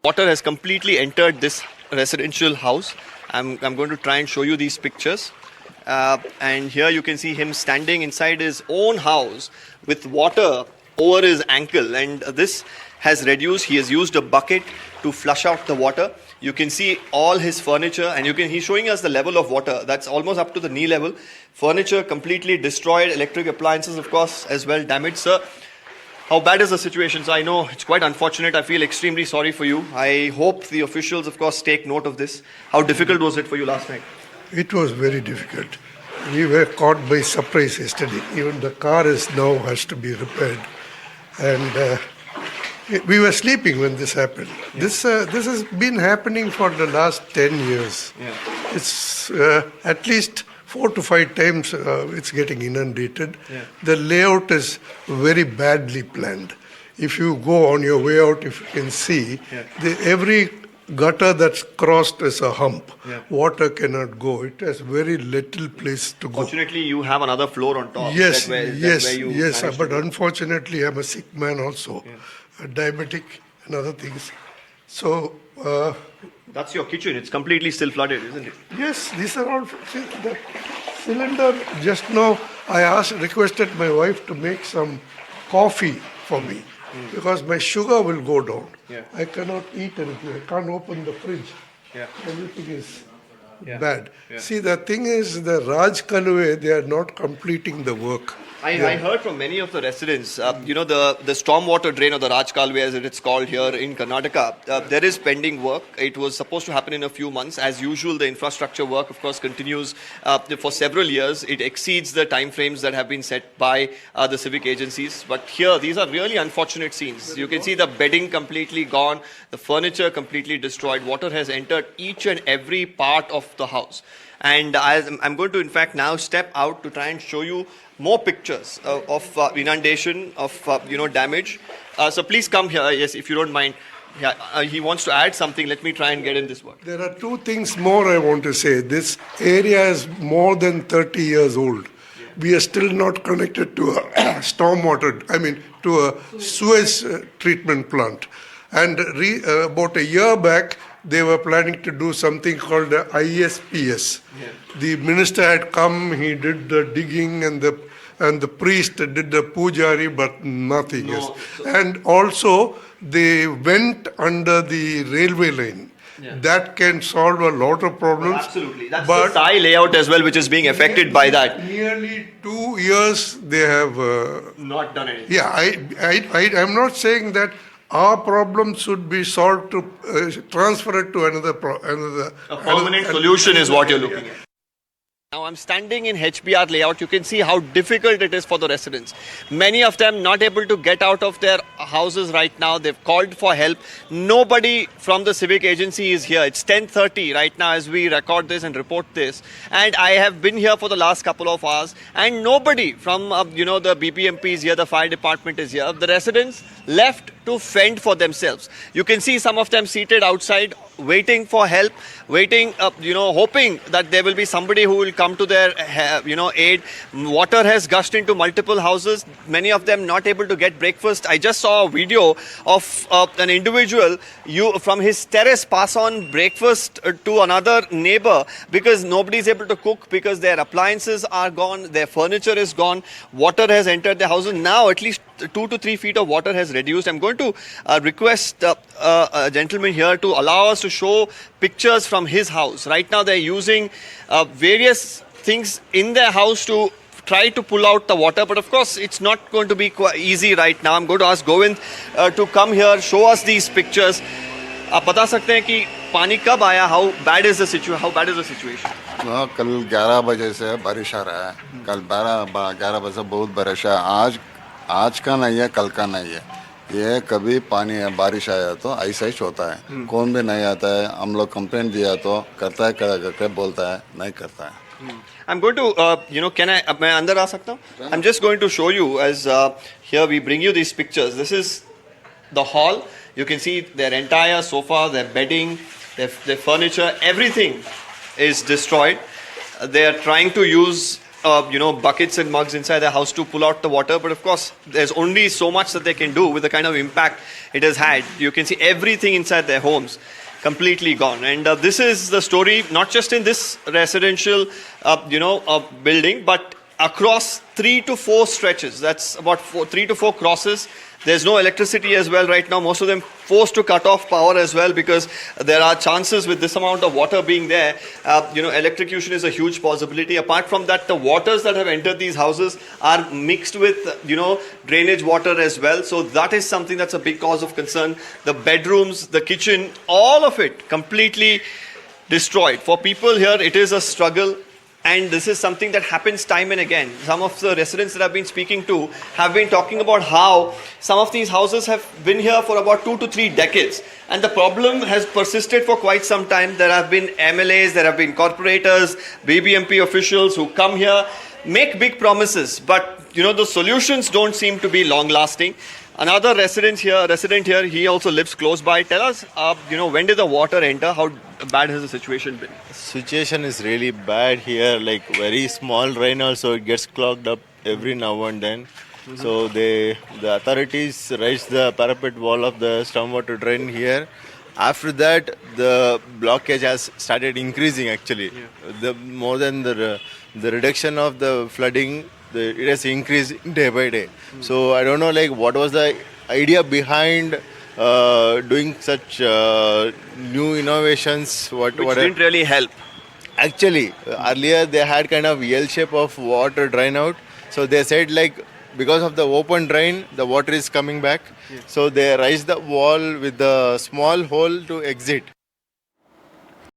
Water has completely entered this residential house. I'm going to try and show you these pictures. And here you can see him standing inside his own house with water over his ankle. And this has reduced. He has used a bucket to flush out the water. You can see all his furniture, and he's showing us the level of water. That's almost up to the knee level. Furniture completely destroyed. Electric appliances, of course, as well damaged. Sir, how bad is the situation? So I know it's quite unfortunate. I feel extremely sorry for you. I hope the officials, of course, take note of this. How difficult was it for you last night? It was very difficult. We were caught by surprise yesterday. Even the car has to be repaired. And we were sleeping when this happened. Yeah. This has been happening for the last 10 years. Yeah. It's at least 4 to 5 times it's getting inundated. Yeah. The layout is very badly planned. If you go on your way out, if you can see, every gutter that's crossed is a hump. Yeah. Water cannot go. It has very little place to go. Fortunately, you have another floor on top. Yes, but unfortunately, I'm a sick man also, a diabetic and other things. So that's your kitchen. It's completely still flooded, isn't it? Yes, these are all. See, the cylinder. Just now, I requested my wife to make some coffee for me. Because my sugar will go down. Yeah. I cannot eat anything. I can't open the fridge. Yeah. Everything is bad. Yeah. See, the thing is, the Raj Kaluwe, they are not completing the work. I heard from many of the residents, the stormwater drain, or the Raj Kaluwe as it's called here in Karnataka, there is pending work. It was supposed to happen in a few months. As usual, the infrastructure work, of course, continues for several years. It exceeds the timeframes that have been set by the civic agencies. But here, these are really unfortunate scenes. You can see the bedding completely gone, the furniture completely destroyed. Water has entered each and every part of the house. And I'm going to, in fact, now step out to try and show you more pictures of inundation, of damage. So please come here, yes, if you don't mind. Yeah, he wants to add something. Let me try and get in this work. There are 2 things more I want to say. This area is more than 30 years old. Yeah. We are still not connected to a to a sewage treatment plant. And about a year back, they were planning to do something called the ISPS. Yeah. The minister had come, he did the digging, and the priest did the pujari, but nothing else. And also, they went under the railway line. Yeah. That can solve a lot of problems. Well, absolutely. That's the Thai layout as well, which is being affected by that. Nearly 2 years they have not done anything. Yeah, I'm not saying that our problem should be solved to transfer it to another. A permanent solution is what you're looking at. Now I'm standing in HBR layout. You can see how difficult it is for the residents. Many of them not able to get out of their houses right now. They've called for help. Nobody from the civic agency is here. It's 10:30 right now as we record this and report this. And I have been here for the last couple of hours, and nobody from the BPMP is here. The fire department is here. The residents left to fend for themselves. You can see some of them seated outside, waiting for help, hoping that there will be somebody who will come to their, aid. Water has gushed into multiple houses. Many of them not able to get breakfast. I just saw a video of an individual from his terrace pass on breakfast to another neighbor because nobody is able to cook because their appliances are gone, their furniture is gone. Water has entered their houses. Now at least 2 to 3 feet of water has reduced. I'm going to request a gentleman here to allow us to show pictures from his house. Right now they're using various things in their house to try to pull out the water, but of course it's not going to be easy right now. I'm going to ask Govind to come here, show us these pictures. आप बता सकते हैं कि पानी कब आया? How bad is the situation? कल 11 बजे से बारिश आ रहा है. कल 11 बजे बहुत बारिश है. आज का नहीं है, कल का नहीं है. ये कभी पानी है, बारिश आया तो ऐसा ही होता है. कौन भी नहीं आता है. हम लोग कंप्लेंट दिया तो करता है, करके बोलता है, नहीं करता है. I'm going to, मैं अंदर आ सकता हूँ? I'm just going to show you as here we bring you these pictures. This is the hall. You can see their entire sofa, their bedding, their furniture, everything is destroyed. They are trying to use buckets and mugs inside their house to pull out the water. But of course, there's only so much that they can do with the kind of impact it has had. You can see everything inside their homes completely gone. And this is the story, not just in this residential, building, but across 3 to 4 stretches. That's about 3 to 4 crosses. There's no electricity as well right now. Most of them forced to cut off power as well because there are chances with this amount of water being there. Electrocution is a huge possibility. Apart from that, the waters that have entered these houses are mixed with, drainage water as well. So that is something that's a big cause of concern. The bedrooms, the kitchen, all of it completely destroyed. For people here, it is a struggle. And this is something that happens time and again. Some of the residents that I've been speaking to have been talking about how some of these houses have been here for about 2 to 3 decades. And the problem has persisted for quite some time. There have been MLAs, there have been corporators, BBMP officials who come here, make big promises. But, the solutions don't seem to be long lasting. Another resident here, he also lives close by. Tell us, when did the water enter? How bad has the situation been? Situation is really bad here, like very small rain also it gets clogged up every now and then. So the authorities raised the parapet wall of the stormwater drain here. After that, the blockage has started increasing actually. The more than the reduction of the flooding, it has increased day by day. So I don't know what was the idea behind doing such new innovations. Which didn't really help. Actually, earlier they had kind of L shape of water drain out. So they said because of the open drain, the water is coming back. So they raised the wall with the small hole to exit.